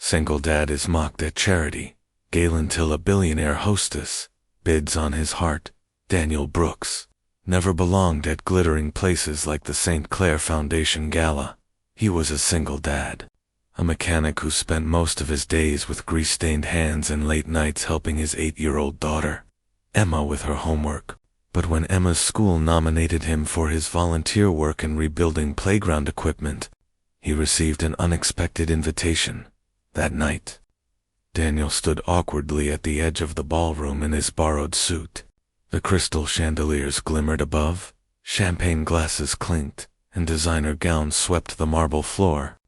Single dad is mocked at charity. Gala until a billionaire hostess bids on his heart. Daniel Brooks never belonged at glittering places like the St. Clair Foundation Gala. He was a single dad, a mechanic who spent most of his days with grease-stained hands and late nights helping his 8-year-old daughter, Emma, with her homework. But when Emma's school nominated him for his volunteer work in rebuilding playground equipment, he received an unexpected invitation. That night, Daniel stood awkwardly at the edge of the ballroom in his borrowed suit. The crystal chandeliers glimmered above, champagne glasses clinked, and designer gowns swept the marble floor.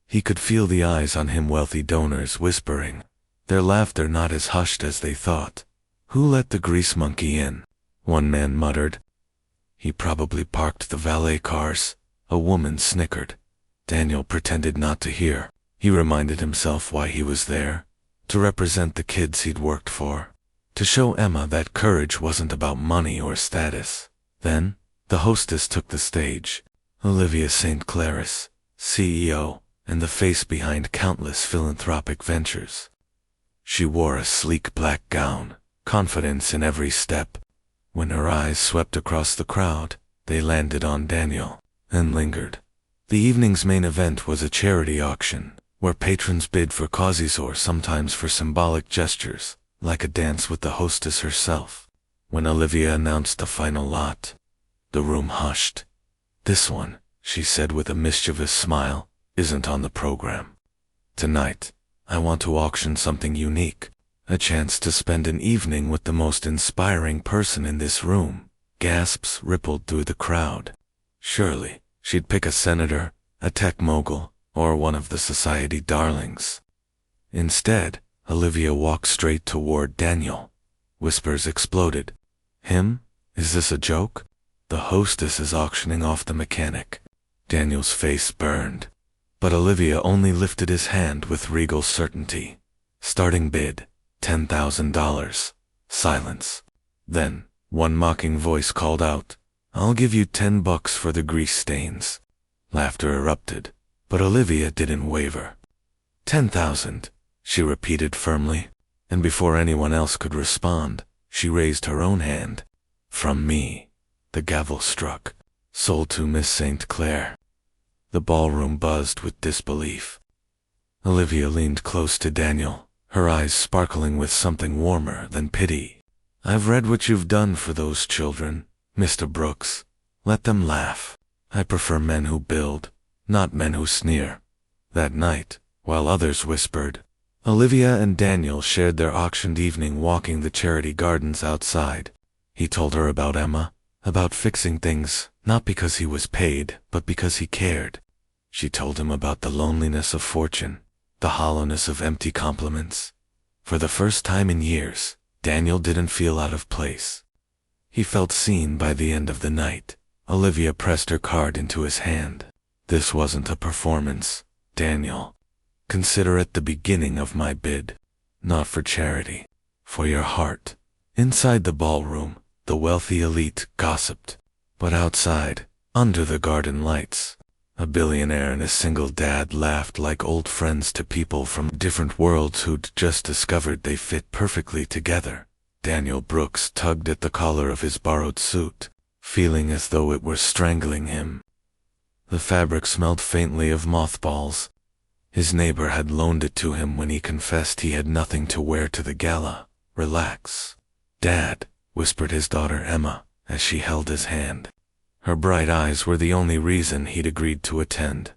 He could feel the eyes on him, wealthy donors whispering, their laughter not as hushed as they thought. "Who let the grease monkey in?" one man muttered. "He probably parked the valet cars," a woman snickered. Daniel pretended not to hear. He reminded himself why he was there, to represent the kids he'd worked for, to show Emma that courage wasn't about money or status. Then, the hostess took the stage, Olivia St. Claris, CEO, and the face behind countless philanthropic ventures. She wore a sleek black gown, confidence in every step. When her eyes swept across the crowd, they landed on Daniel, and lingered. The evening's main event was a charity auction, where patrons bid for causes or sometimes for symbolic gestures, like a dance with the hostess herself. When Olivia announced the final lot, the room hushed. "This one," she said with a mischievous smile, "isn't on the program. Tonight, I want to auction something unique, a chance to spend an evening with the most inspiring person in this room." Gasps rippled through the crowd. Surely, she'd pick a senator, a tech mogul, or one of the society darlings. Instead, Olivia walked straight toward Daniel. Whispers exploded. "Him? Is this a joke? The hostess is auctioning off the mechanic." Daniel's face burned, but Olivia only lifted his hand with regal certainty. "Starting bid, $10,000. Silence. Then, one mocking voice called out, "I'll give you $10 for the grease stains." Laughter erupted, but Olivia didn't waver. 10,000, she repeated firmly, and before anyone else could respond, she raised her own hand. "From me." The gavel struck. "Sold to Miss St. Clair." The ballroom buzzed with disbelief. Olivia leaned close to Daniel, her eyes sparkling with something warmer than pity. "I've read what you've done for those children, Mr. Brooks. Let them laugh. I prefer men who build, not men who sneer." That night, while others whispered, Olivia and Daniel shared their auctioned evening walking the charity gardens outside. He told her about Emma, about fixing things, not because he was paid, but because he cared. She told him about the loneliness of fortune, the hollowness of empty compliments. For the first time in years, Daniel didn't feel out of place. He felt seen by the end of the night. Olivia pressed her card into his hand. "This wasn't a performance, Daniel. Consider it the beginning of my bid. Not for charity, for your heart." Inside the ballroom, the wealthy elite gossiped. But outside, under the garden lights, a billionaire and a single dad laughed like old friends to people from different worlds who'd just discovered they fit perfectly together. Daniel Brooks tugged at the collar of his borrowed suit, feeling as though it were strangling him. The fabric smelled faintly of mothballs. His neighbor had loaned it to him when he confessed he had nothing to wear to the gala. "Relax, Dad," whispered his daughter Emma as she held his hand. Her bright eyes were the only reason he'd agreed to attend.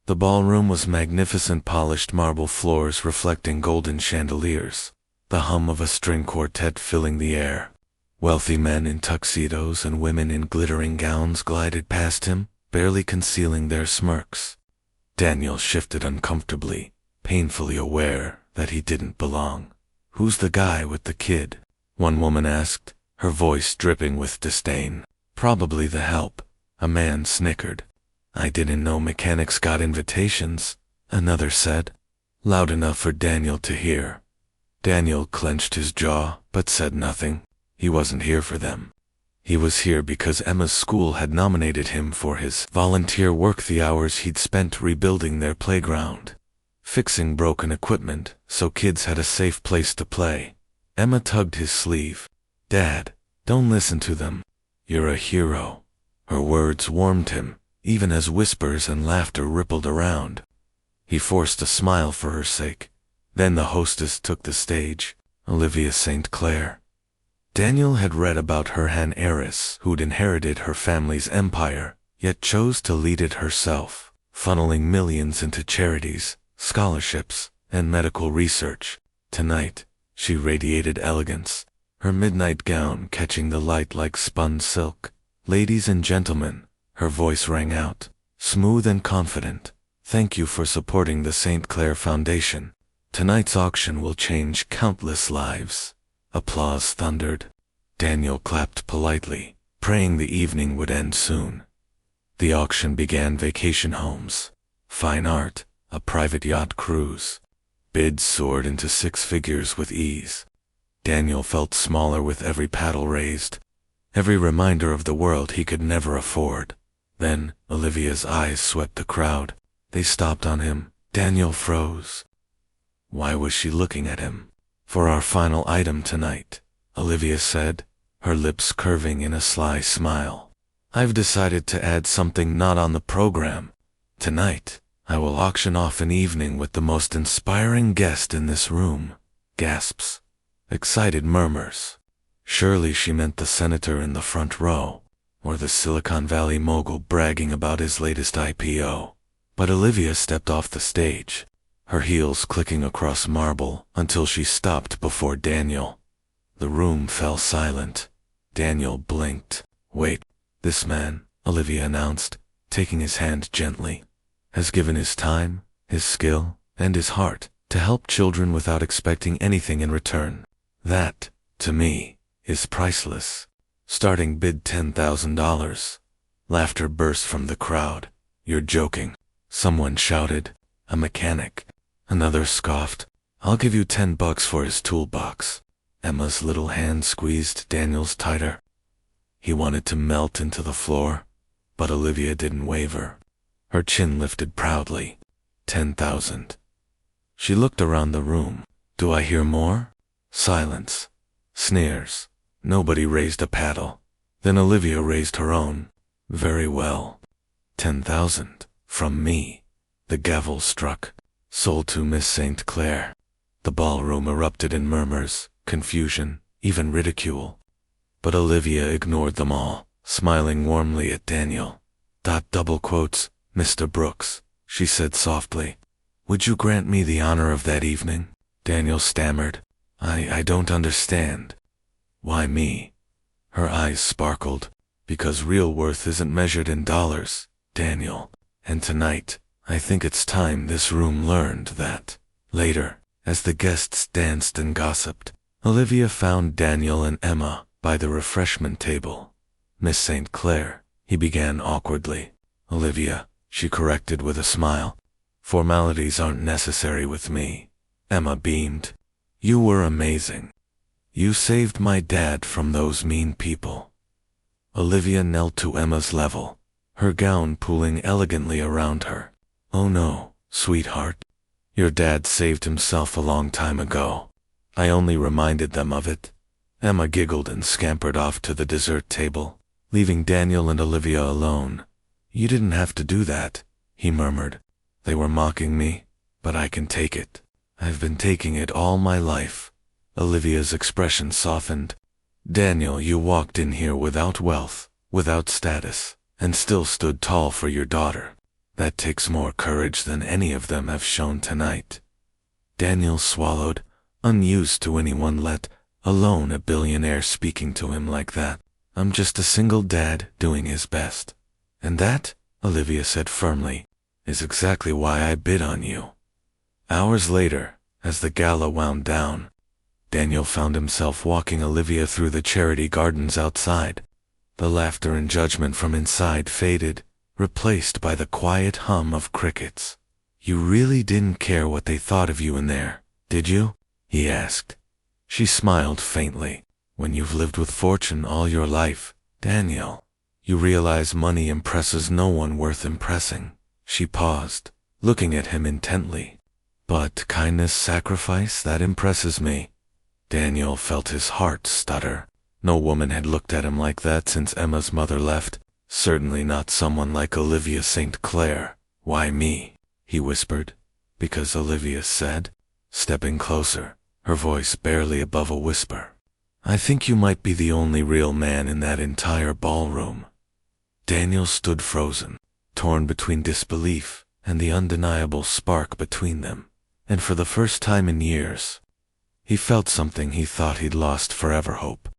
The ballroom was magnificent, polished marble floors reflecting golden chandeliers, the hum of a string quartet filling the air. Wealthy men in tuxedos and women in glittering gowns glided past him, barely concealing their smirks. Daniel shifted uncomfortably, painfully aware that he didn't belong. "Who's the guy with the kid?" one woman asked, her voice dripping with disdain. "Probably the help," a man snickered. "I didn't know mechanics got invitations," another said, loud enough for Daniel to hear. Daniel clenched his jaw, but said nothing. He wasn't here for them. He was here because Emma's school had nominated him for his volunteer work, the hours he'd spent rebuilding their playground. fixing broken equipment so kids had a safe place to play. Emma tugged his sleeve. "Dad, don't listen to them. You're a hero." Her words warmed him, even as whispers and laughter rippled around. He forced a smile for her sake. Then the hostess took the stage, Olivia St. Clair. Daniel had read about her, an heiress who'd inherited her family's empire, yet chose to lead it herself, funneling millions into charities, scholarships, and medical research. Tonight, she radiated elegance, her midnight gown catching the light like spun silk. "Ladies and gentlemen," her voice rang out, smooth and confident, "thank you for supporting the St. Clair Foundation. Tonight's auction will change countless lives." Applause thundered. Daniel clapped politely, praying the evening would end soon. The auction began: vacation homes, fine art, a private yacht cruise. Bids soared into six figures with ease. Daniel felt smaller with every paddle raised, every reminder of the world he could never afford. Then, Olivia's eyes swept the crowd. They stopped on him. Daniel froze. Why was she looking at him? "For our final item tonight," Olivia said, her lips curving in a sly smile, "I've decided to add something not on the program. Tonight, I will auction off an evening with the most inspiring guest in this room." Gasps. Excited murmurs. Surely she meant the senator in the front row, or the Silicon Valley mogul bragging about his latest IPO. But Olivia stepped off the stage, her heels clicking across marble until she stopped before Daniel. The room fell silent. Daniel blinked. "Wait, this man," Olivia announced, taking his hand gently, "has given his time, his skill, and his heart to help children without expecting anything in return. That, to me, is priceless." Starting bid $10,000. Laughter burst from the crowd. "You're joking," someone shouted. "A mechanic." Another scoffed. "I'll give you $10 for his toolbox." Emma's little hand squeezed Daniel's tighter. He wanted to melt into the floor, but Olivia didn't waver. Her chin lifted proudly. 10,000. She looked around the room. "Do I hear more?" Silence. Sneers. Nobody raised a paddle. Then Olivia raised her own. "Very well. 10,000. From me." The gavel struck. "Sold to Miss St. Clair." The ballroom erupted in murmurs, confusion, even ridicule. But Olivia ignored them all, smiling warmly at Daniel. "Double quotes, Mr. Brooks," she said softly. "Would you grant me the honor of that evening?" Daniel stammered. I don't understand." "Why me?" Her eyes sparkled. "Because real worth isn't measured in dollars, Daniel. And tonight, I think it's time this room learned that." Later, as the guests danced and gossiped, Olivia found Daniel and Emma by the refreshment table. "Miss St. Clair," he began awkwardly. "Olivia," she corrected with a smile. "Formalities aren't necessary with me." Emma beamed. "You were amazing. You saved my dad from those mean people." Olivia knelt to Emma's level, her gown pooling elegantly around her. "Oh no, sweetheart. Your dad saved himself a long time ago. I only reminded them of it." Emma giggled and scampered off to the dessert table, leaving Daniel and Olivia alone. "You didn't have to do that," he murmured. "They were mocking me, but I can take it. I've been taking it all my life." Olivia's expression softened. "Daniel, you walked in here without wealth, without status, and still stood tall for your daughter. That takes more courage than any of them have shown tonight." Daniel swallowed, unused to anyone, let alone a billionaire speaking to him like that. "I'm just a single dad doing his best. And that," Olivia said firmly, "is exactly why I bid on you." Hours later, as the gala wound down, Daniel found himself walking Olivia through the charity gardens outside. The laughter and judgment from inside faded, replaced by the quiet hum of crickets. "You really didn't care what they thought of you in there, did you?" he asked. She smiled faintly. "When you've lived with fortune all your life, Daniel, you realize money impresses no one worth impressing." She paused, looking at him intently. But kindness sacrifice, that impresses me. Daniel felt his heart stutter. No woman had looked at him like that since Emma's mother left. Certainly not someone like Olivia St. Clair. Why me? He whispered. Because Olivia said, stepping closer, her voice barely above a whisper. I think you might be the only real man in that entire ballroom. Daniel stood frozen, torn between disbelief and the undeniable spark between them, and for the first time in years, he felt something he thought he'd lost forever: hope.